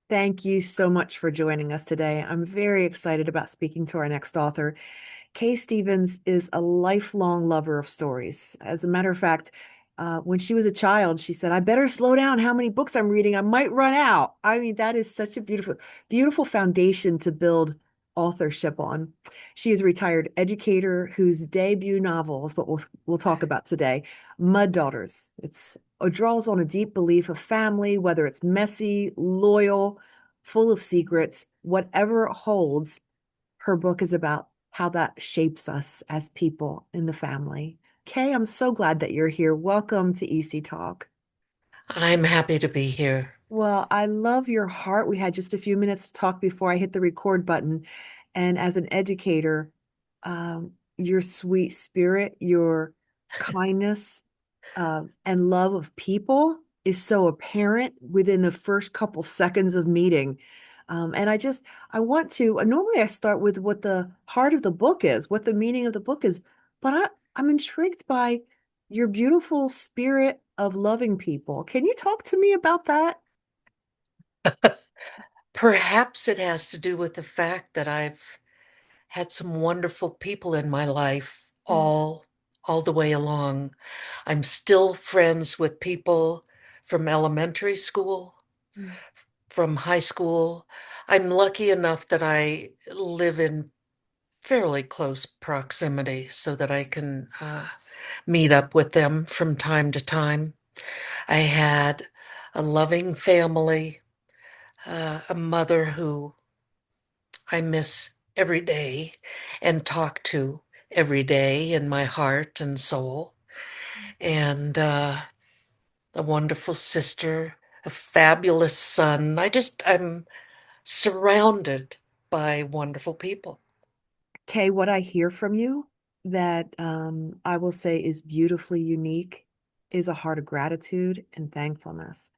Thank you so much for joining us today. I'm very excited about speaking to our next author. Kay Stevens is a lifelong lover of stories. As a matter of fact, when she was a child, she said, I better slow down how many books I'm reading. I might run out. I mean, that is such a beautiful, beautiful foundation to build authorship on. She is a retired educator whose debut novel is what we'll talk about today, Muddaughters. It draws on a deep belief of family, whether it's messy, loyal, full of secrets, whatever it holds. Her book is about how that shapes us as people in the family. Kay, I'm so glad that you're here. Welcome to EC Talk. I'm happy to be here. Well, I love your heart. We had just a few minutes to talk before I hit the record button. And as an educator, your sweet spirit, your kindness, and love of people is so apparent within the first couple seconds of meeting. And I want to, normally I start with what the heart of the book is, what the meaning of the book is, but I'm intrigued by your beautiful spirit of loving people. Can you talk to me about that? Perhaps it has to do with the fact that I've had some wonderful people in my life all the way along. I'm still friends with people from elementary school, Mm. from high school. I'm lucky enough that I live in fairly close proximity so that I can meet up with them from time to time. I had a loving family, a mother who I miss every day and talk to every day in my heart and soul, and a wonderful sister, a fabulous son. I'm surrounded by wonderful people. Kay, what I hear from you that I will say is beautifully unique is a heart of gratitude and thankfulness.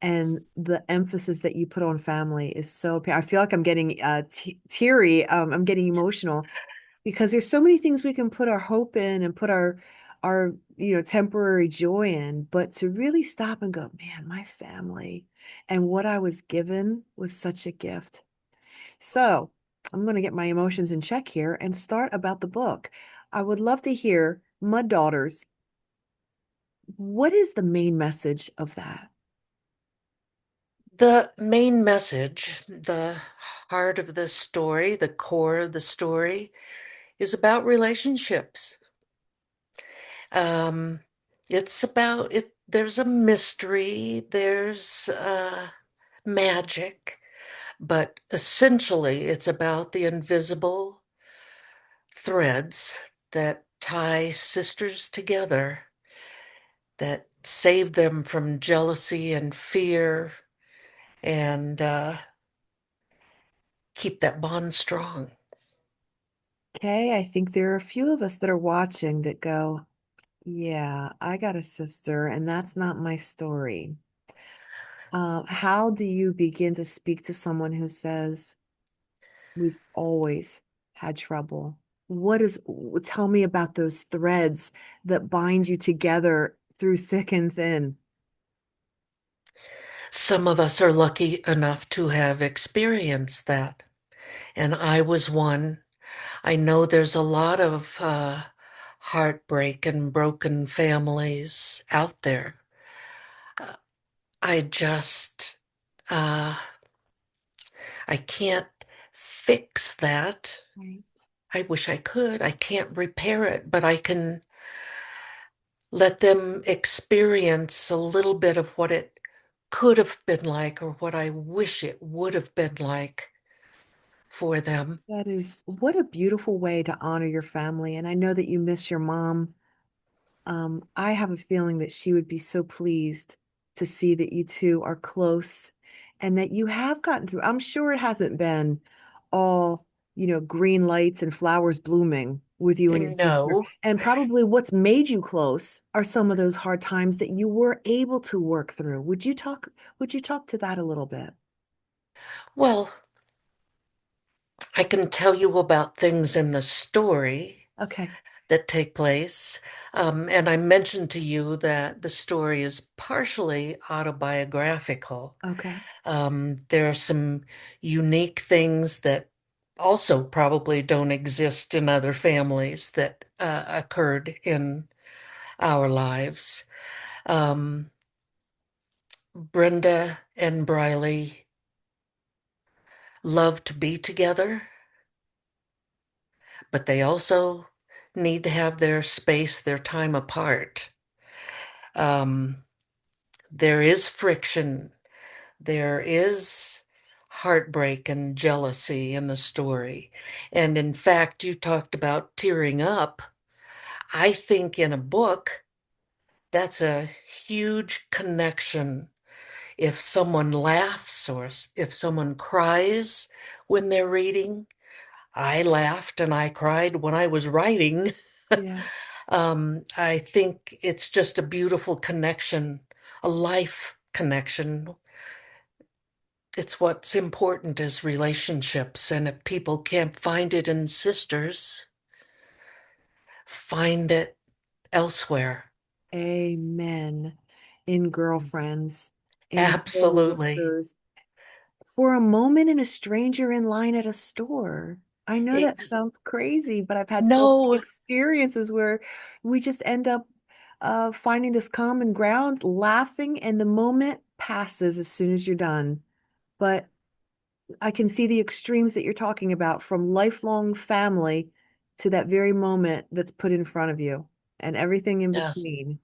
And the emphasis that you put on family is I feel like I'm getting teary. I'm getting emotional because there's so many things we can put our hope in and put our temporary joy in, but to really stop and go, man, my family and what I was given was such a gift. So I'm going to get my emotions in check here and start about the book. I would love to hear Mud Daughters. What is the main message of that? The main message, the heart of the story, the core of the story, is about relationships. Um, it's about it. There's a mystery, there's magic, but essentially it's about the invisible threads that tie sisters together, that save them from jealousy and fear, and keep that bond strong. Okay, I think there are a few of us that are watching that go, yeah, I got a sister, and that's not my story. How do you begin to speak to someone who says, we've always had trouble? Tell me about those threads that bind you together through thick and thin. Some of us are lucky enough to have experienced that, and I was one. I know there's a lot of heartbreak and broken families out there. Uh, I just, uh, I can't fix that. Right. I wish I could. I can't repair it, but I can let them experience a little bit of what it could have been like or what I wish it would have been like for them. That is what a beautiful way to honor your family. And I know that you miss your mom. I have a feeling that she would be so pleased to see that you two are close and that you have gotten through. I'm sure it hasn't been all, green lights and flowers blooming with you and your sister. No. And probably what's made you close are some of those hard times that you were able to work through. Would you talk to that a little bit? Well, I can tell you about things in the story, Okay. that take place. And I mentioned to you that the story is partially autobiographical. Okay. There are some unique things that also probably don't exist in other families that occurred in our lives. Um, Brenda and Briley love to be together, but they also need to have their space, their time apart. Um, there is friction, there is heartbreak and jealousy in the story. And in fact, you talked about tearing up. I think in a book, that's a huge connection. If someone laughs or if someone cries when they're reading, I laughed and I cried when I was writing. Yeah. I think it's just a beautiful connection, a life connection. It's what's important is relationships. And if people can't find it in sisters, find it elsewhere. Amen. In girlfriends, in Absolutely. coworkers, for a moment in a stranger in line at a store. I know that Ex sounds crazy, but I've had so many no, experiences where we just end up finding this common ground, laughing, and the moment passes as soon as you're done. But I can see the extremes that you're talking about from lifelong family to that very moment that's put in front of you and everything in yes. between.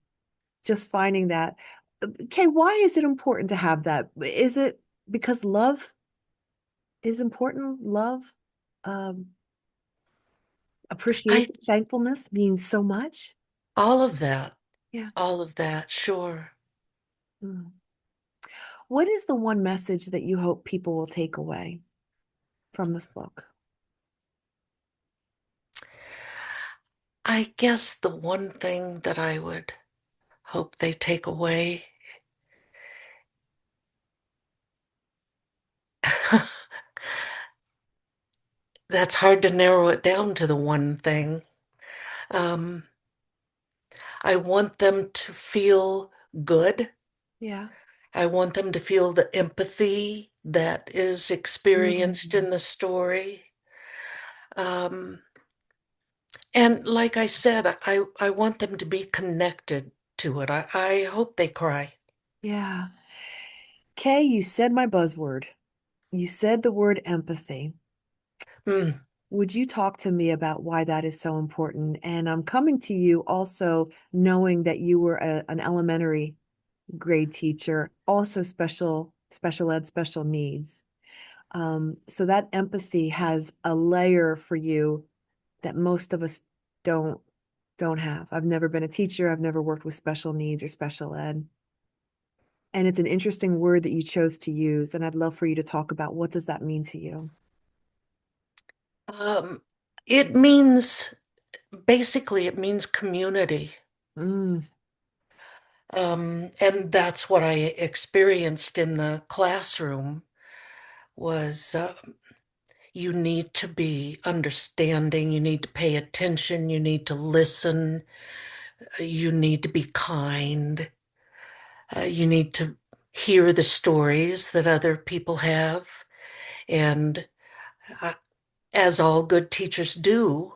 Just finding that. Okay, why is it important to have that? Is it because love is important? Love, um, I appreciation, thankfulness means so much. all of that, Yeah. all of that, sure. Mm. What is the one message that you hope people will take away from this book? I guess the one thing that I would hope they take away, that's hard to narrow it down to the one thing. Um, I want them to feel good. Yeah. I want them to feel the empathy that is experienced Mm. in the story. Um, and like I said, I want them to be connected to it. I hope they cry. Yeah. Kay, you said my buzzword. You said the word empathy. Mm, Would you talk to me about why that is so important? And I'm coming to you also knowing that you were an elementary grade teacher, also special ed, special needs. So that empathy has a layer for you that most of us don't don't have. I've never been a teacher. I've never worked with special needs or special ed. And it's an interesting word that you chose to use, and I'd love for you to talk about what does that mean to you? um, it means basically it means community. Mm, And that's what I experienced in the classroom was you need to be understanding, you need to pay attention, you need to listen, you need to be kind, you need to hear the stories that other people have. And uh, as all good teachers do,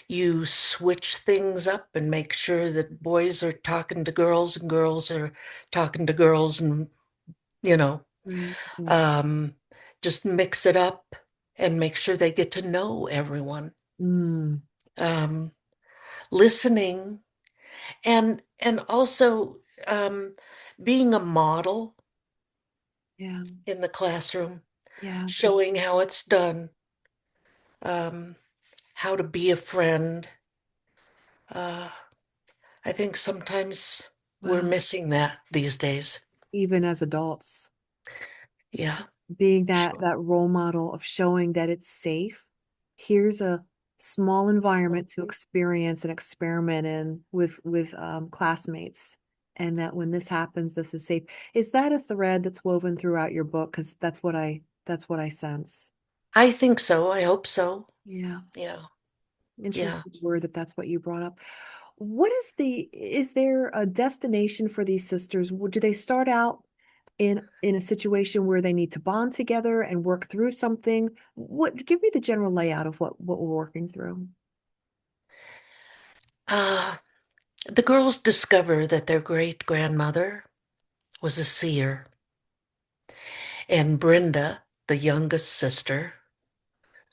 you switch things up and make sure that boys are talking to girls and girls are talking to girls and, you know, mm, mm, um, just mix it up and make sure they get to know everyone. mm. Um, Listening and also being a model Yeah, in the classroom, yeah. There's showing how it's done, um, how to be a friend. Uh, I think sometimes we're wow. missing that these days. Even as adults, Yeah, being that sure. role model of showing that it's safe. Here's a small environment to experience and experiment in with classmates, and that when this happens, this is safe. Is that a thread that's woven throughout your book? Because that's what I sense. I think so. I hope so. Yeah. Yeah. Yeah. Interesting word that's what you brought up. Is there a destination for these sisters? Do they start out in a situation where they need to bond together and work through something? Give me the general layout of what we're working through. Uh, the girls discover that their great grandmother was a seer, and Brenda, the youngest sister,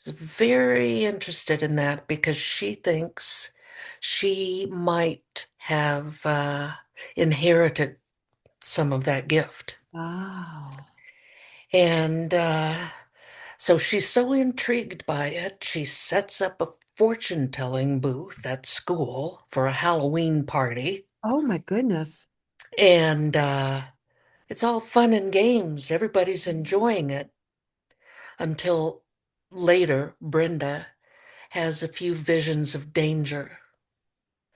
is very interested in that because she thinks she might have inherited some of that gift. Wow. And so she's so intrigued by it, she sets up a fortune-telling booth at school for a Halloween party. Oh my goodness. And it's all fun and games. Everybody's enjoying it until later, Brenda has a few visions of danger.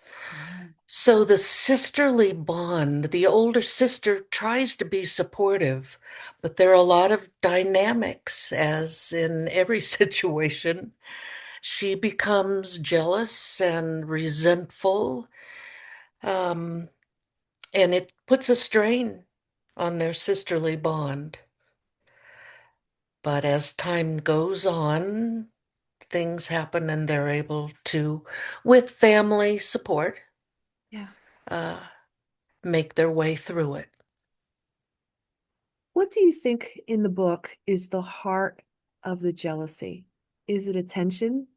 Wow. So the sisterly bond, the older sister tries to be supportive, but there are a lot of dynamics, as in every situation. She becomes jealous and resentful, um, and it puts a strain on their sisterly bond. But as time goes on, things happen and they're able to, with family support, Yeah. uh, make their way through it. What do you think in the book is the heart of the jealousy? Is it attention?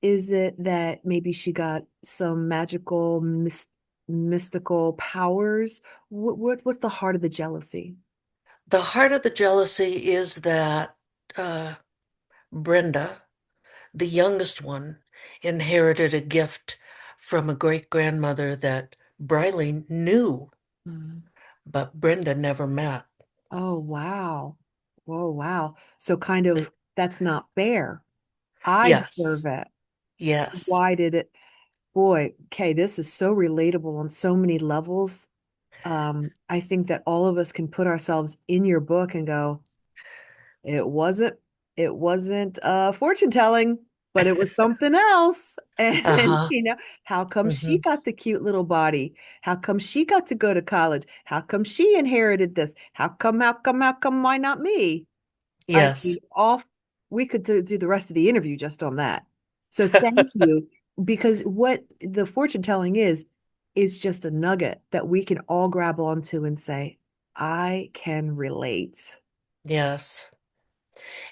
Is it that maybe she got some magical, mystical powers? What's the heart of the jealousy? The heart of the jealousy is that uh, Brenda, the youngest one, inherited a gift from a great grandmother that Briley knew, Mm. but Brenda never met. Oh, wow. Whoa, wow. So kind The- of that's not fair. I deserve yes, it. yes, Why did it? Boy, Kay, this is so relatable on so many levels. I think that all of us can put ourselves in your book and go, it wasn't it wasn't fortune telling, but it was something else. And uh-huh, how come she hmm, got the cute little body? How come she got to go to college? How come she inherited this? How come, why not me? I mean, yes, off we could do the rest of the interview just on that. So thank you, because what the fortune telling is just a nugget that we can all grab onto and say, I can relate. yes.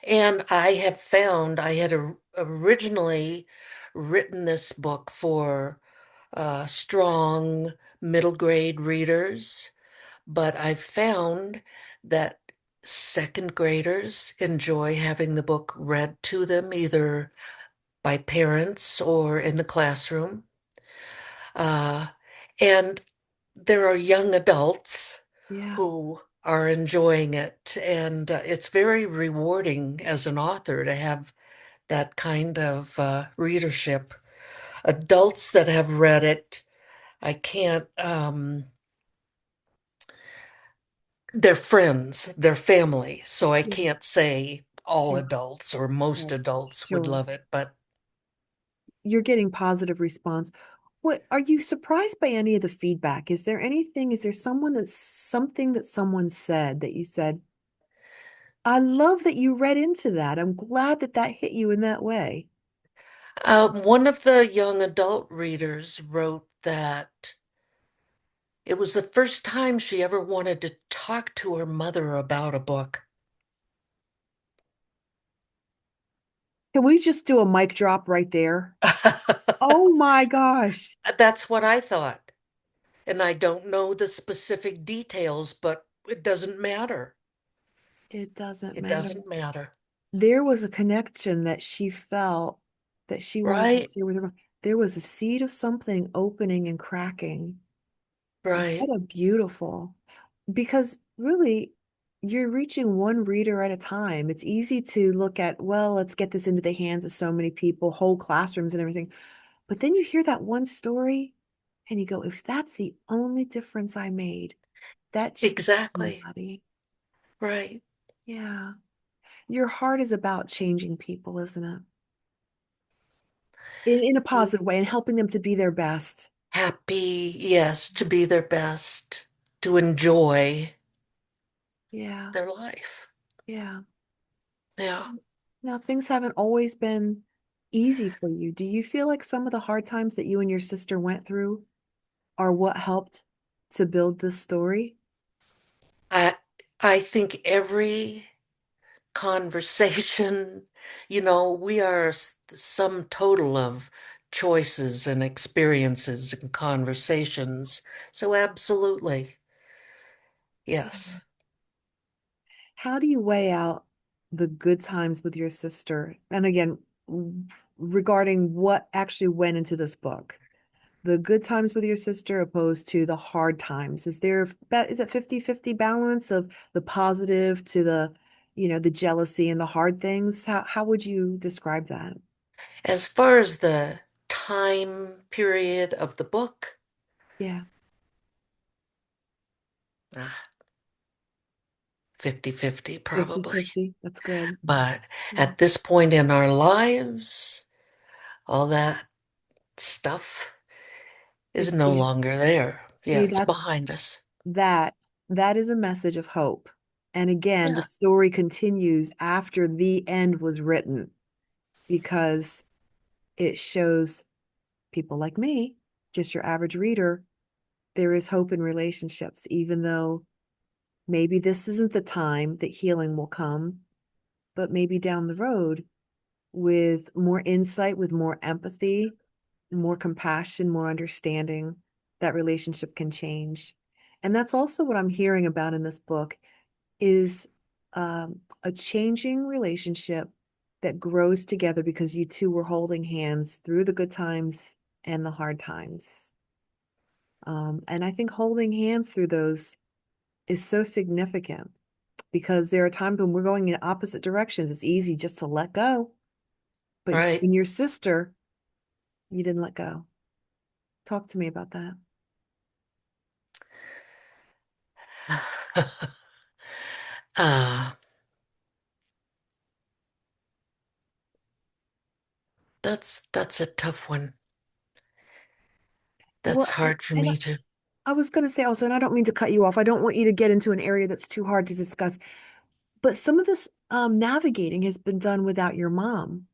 And I have found I had originally written this book for strong middle grade readers, but I've found that second graders enjoy having the book read to them either by parents or in the classroom. Uh, and there are young adults Yeah. who are enjoying it, and it's very rewarding as an author to have that kind of readership. Adults that have read it, I can't, they're friends, they're family, so I Yeah. can't say all Sure. adults or most Right. adults would Sure. love it, but You're getting positive response. What are you surprised by any of the feedback? Is there something that someone said that you said, I love that you read into that. I'm glad that that hit you in that way. one of the young adult readers wrote that it was the first time she ever wanted to talk to her mother about a book. Can we just do a mic drop right there? Oh my gosh. That's what I thought. And I don't know the specific details, but it doesn't matter. It doesn't It matter. doesn't matter. There was a connection that she felt that she wanted to Right? share with her. There was a seed of something opening and cracking. Right. What a beautiful, because really, you're reaching one reader at a time. It's easy to look at, well, let's get this into the hands of so many people, whole classrooms and everything. But then you hear that one story and you go, if that's the only difference I made, that changed Exactly. somebody. Right. Yeah. Your heart is about changing people, isn't it? in a positive way and helping them to be their best. Happy, yes, to be their best, to enjoy Yeah, their life. yeah. Yeah. Now, things haven't always been easy for you. Do you feel like some of the hard times that you and your sister went through are what helped to build this story? I I think every conversation, we are sum total of choices and experiences and conversations. So absolutely, yes. How do you weigh out the good times with your sister? And again, regarding what actually went into this book, the good times with your sister opposed to the hard times. Is it 50-50 balance of the positive to the jealousy and the hard things? How would you describe that? As far as the time period of the book, Yeah, ah, 50-50 probably. 50-50. That's good. But Yeah. at this point in our lives, all that stuff is It's no being, longer there. Yeah, see, it's behind us. that that is a message of hope. And again, the Yeah, story continues after the end was written because it shows people like me, just your average reader, there is hope in relationships, even though maybe this isn't the time that healing will come, but maybe down the road with more insight, with more empathy, more compassion, more understanding, that relationship can change. And that's also what I'm hearing about in this book is a changing relationship that grows together because you two were holding hands through the good times and the hard times. And I think holding hands through those is so significant because there are times when we're going in opposite directions. It's easy just to let go. But right. in your sister, you didn't let go. Talk to me about that. Uh, that's a tough one. That's Well, hard for me to. I was going to say also, and I don't mean to cut you off. I don't want you to get into an area that's too hard to discuss. But some of this navigating has been done without your mom,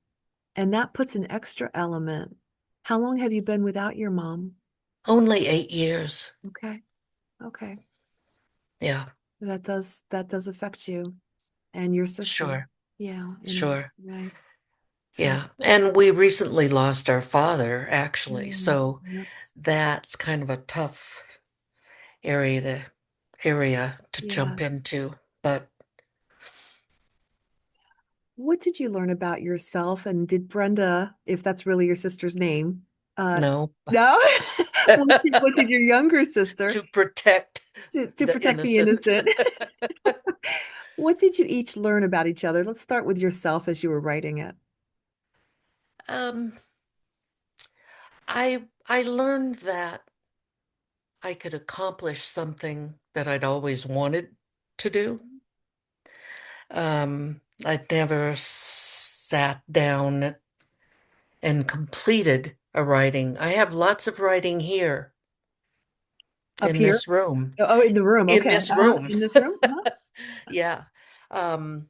and that puts an extra element. How long have you been without your mom? Only 8 years. Okay, okay. Yeah, That does affect you and your sister. sure, Yeah, in a sure. right. So, Yeah. And we recently lost our father, actually. So yes, that's kind of a tough area to area to yeah. jump into. But What did you learn about yourself? And did Brenda, if that's really your sister's name, no, no? What did your younger sister to protect to the protect the innocent. innocent? What did you each learn about each other? Let's start with yourself as you were writing it. Um, I learned that I could accomplish something that I'd always wanted to do. I'd never sat down and completed a writing. I have lots of writing here Up in here? this room. Oh, in the room. In Okay. this room. In this room? Uh-huh. Yeah. Um,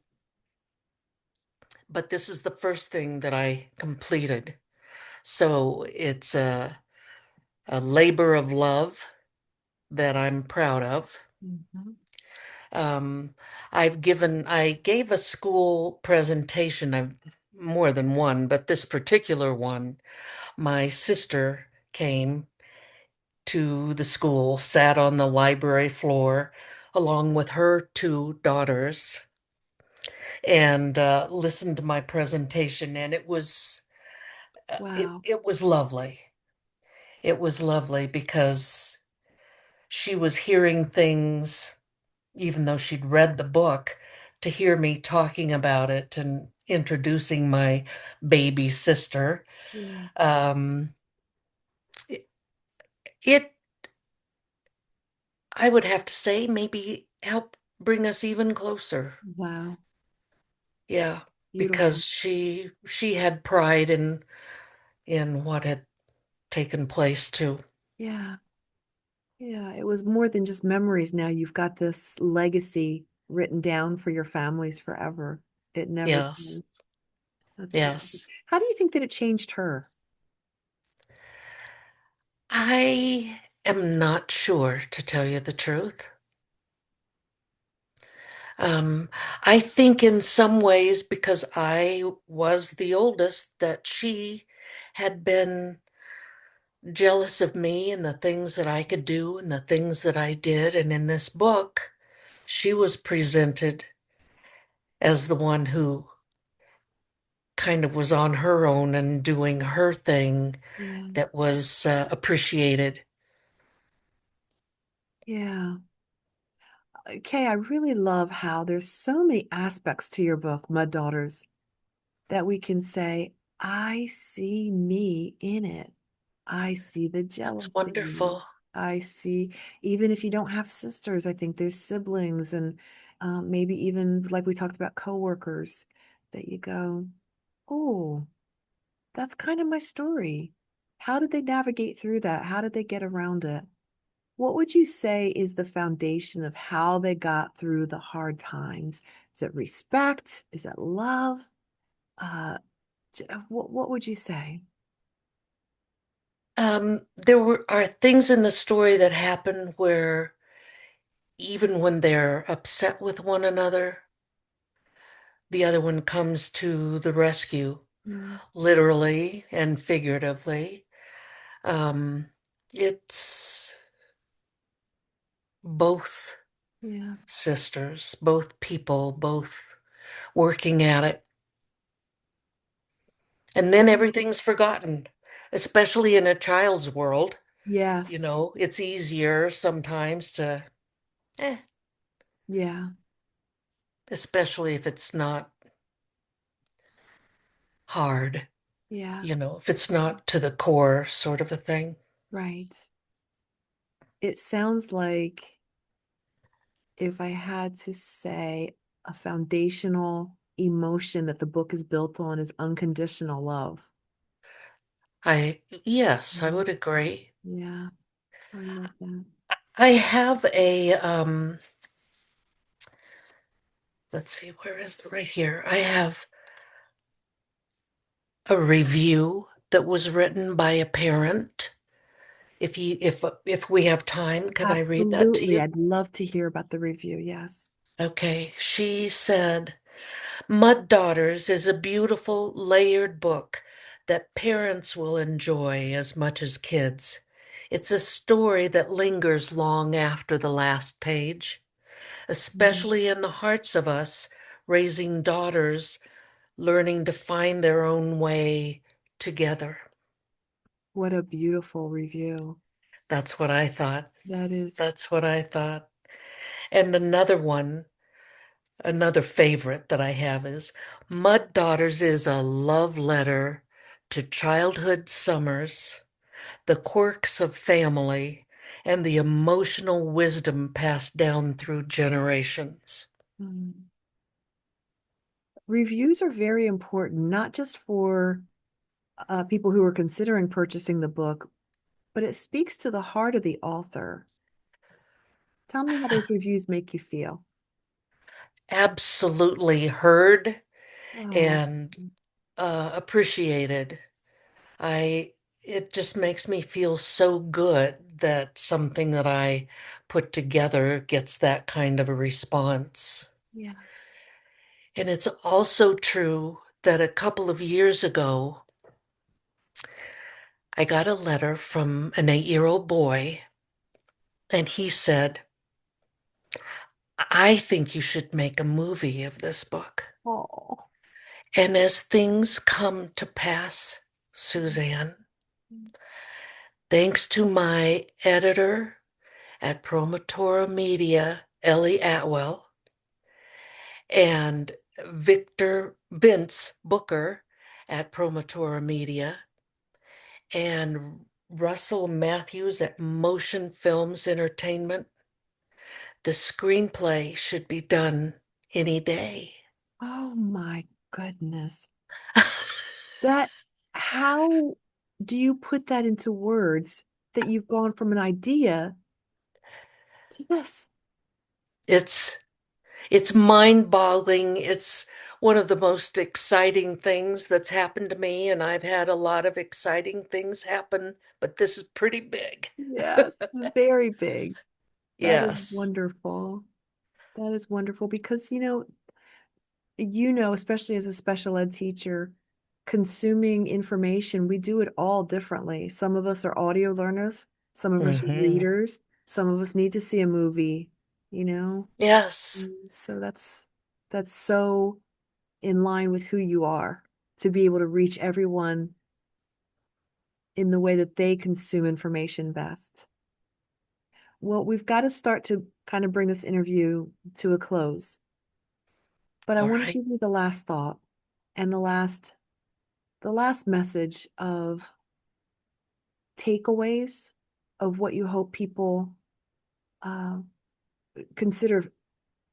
but this is the first thing that I completed. So it's a labor of love that I'm proud of. Mhm. Um, I gave a school presentation. I've more than one, but this particular one, my sister came to the school, sat on the library floor along with her two daughters, and listened to my presentation, and Wow. it was lovely. It was lovely because she was hearing things, even though she'd read the book, to hear me talking about it and introducing my baby sister. Yeah. Um, it, it, I would have to say, maybe helped bring us even closer. Wow. Yeah, Beautiful. because she had pride in what had taken place too. Yeah. Yeah. It was more than just memories. Now you've got this legacy written down for your families forever. It never Yes, changed. That's beautiful. yes. How do you think that it changed her? I am not sure, to tell you the truth. Um, I think in some ways, because I was the oldest, that she had been jealous of me and the things that I could do and the things that I did. And in this book, she was presented as the one who kind of was on her own and doing her thing Yeah. that was appreciated. Yeah. Okay, I really love how there's so many aspects to your book, Muddaughters, that we can say, I see me in it. I see the That's jealousy. wonderful. I see, even if you don't have sisters, I think there's siblings and maybe even like we talked about coworkers that you go, oh, that's kind of my story. How did they navigate through that? How did they get around it? What would you say is the foundation of how they got through the hard times? Is it respect? Is it love? Uh, what would you say? There are things in the story that happen where even when they're upset with one another, the other one comes to the rescue, Mm, literally and figuratively. Um, it's both yeah, sisters, both people, both working at it. And then so everything's forgotten, especially in a child's world. You yes, know, it's easier sometimes to, eh, yeah, especially if it's not hard, yeah, if it's not to the core sort of a thing. right. It sounds like if I had to say a foundational emotion that the book is built on is unconditional love. Yes, I Mm, would agree. yeah, I love that. I have let's see, where is it? Right here. I have a review that was written by a parent. If we have time, can I read that to Absolutely. you? I'd love to hear about the review. Yes. Okay. She said, Muddaughters is a beautiful, layered book that parents will enjoy as much as kids. It's a story that lingers long after the last page, Mm, especially in the hearts of us raising daughters, learning to find their own way together. what a beautiful review. That's what I thought. That is, That's what I thought. And another favorite that I have is Muddaughters is a love letter to childhood summers, the quirks of family, and the emotional wisdom passed down through generations. mm. Reviews are very important, not just for people who are considering purchasing the book, but it speaks to the heart of the author. Tell me how those reviews make you feel. Absolutely heard Oh, and appreciated. I it just makes me feel so good that something that I put together gets that kind of a response. yeah. And it's also true that a couple of years ago, I got a letter from an 8-year-old boy, and he said, I think you should make a movie of this book. Oh. And as things come to pass, Suzanne, thanks to my editor at Promotora Media, Ellie Atwell, and Victor Vince Booker at Promotora Media, and Russell Matthews at Motion Films Entertainment, the screenplay should be done any day. Oh my goodness. That how? do you put that into words that you've gone from an idea to this? It's it's mind-boggling. It's one of the most exciting things that's happened to me, and I've had a lot of exciting things happen, but this is pretty big. Yeah, it's very big. That is Yes. wonderful. That is wonderful because, especially as a special ed teacher, consuming information, we do it all differently. Some of us are audio learners, some of us are Hmm. readers, some of us need to see a movie, you know? Yes. So that's so in line with who you are to be able to reach everyone in the way that they consume information best. Well, we've got to start to kind of bring this interview to a close, but I All want to right. give you the last thought and the last message of takeaways of what you hope people uh, consider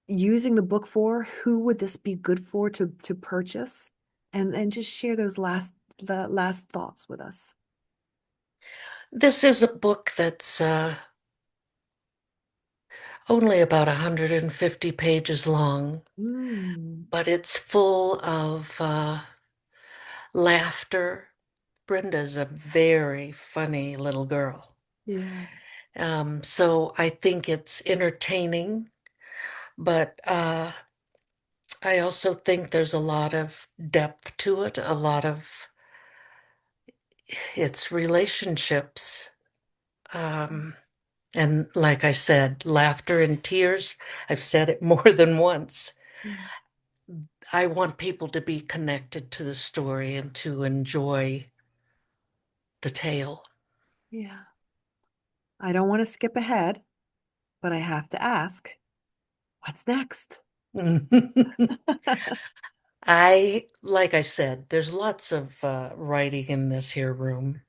using the book for. Who would this be good for to purchase? And just share the last thoughts with us. This is a book that's only about 150 pages long, Mm, but it's full of laughter. Brenda's a very funny little girl. yeah, So I think it's entertaining, but I also think there's a lot of depth to it, a lot of its relationships. Um, and like I said, laughter and tears. I've said it more than once. yeah, I want people to be connected to the story and to enjoy the tale. yeah. I don't want to skip ahead, but I have to ask, what's next? Like I said, there's lots of writing in this here room.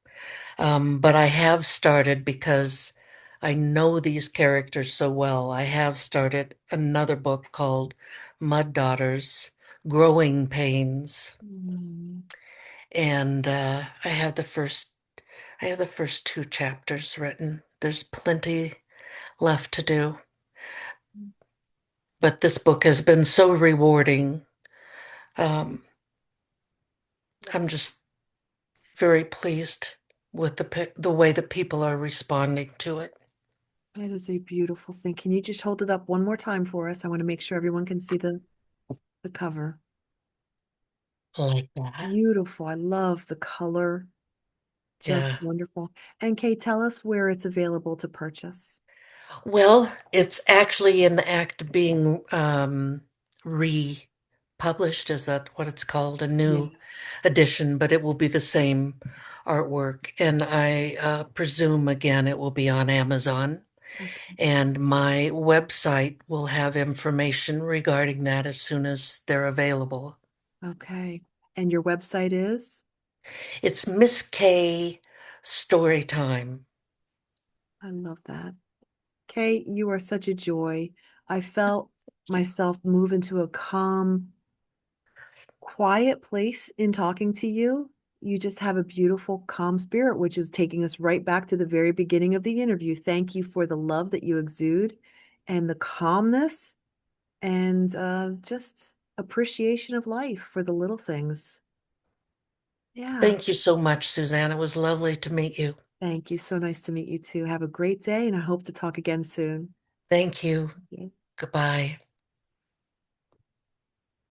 But I have started because I know these characters so well. I have started another book called Muddaughters, Growing Pains. Mm, And I have the first two chapters written. There's plenty left to do. But this book has been so rewarding. Um, I'm just very pleased with the way that people are responding to it. that is a beautiful thing. Can you just hold it up one more time for us? I want to make sure everyone can see the cover. Like It's that. beautiful. I love the color. Just Yeah. wonderful. And Kate, tell us where it's available to purchase. Well, it's actually in the act of being republished. Is that what it's called? A Yeah. new edition, but it will be the same artwork. And I presume again it will be on Amazon. Okay. And my website will have information regarding that as soon as they're available. Okay. And your website is? It's Miss K Storytime. I love that. Kate, you are such a joy. I felt myself move into a calm, quiet place in talking to you. You just have a beautiful, calm spirit, which is taking us right back to the very beginning of the interview. Thank you for the love that you exude and the calmness and just appreciation of life for the little things. Yeah. Thank you so much, Suzanne. It was lovely to meet you. Thank you. So nice to meet you too. Have a great day, and I hope to talk again soon. Thank you. Yeah. Goodbye.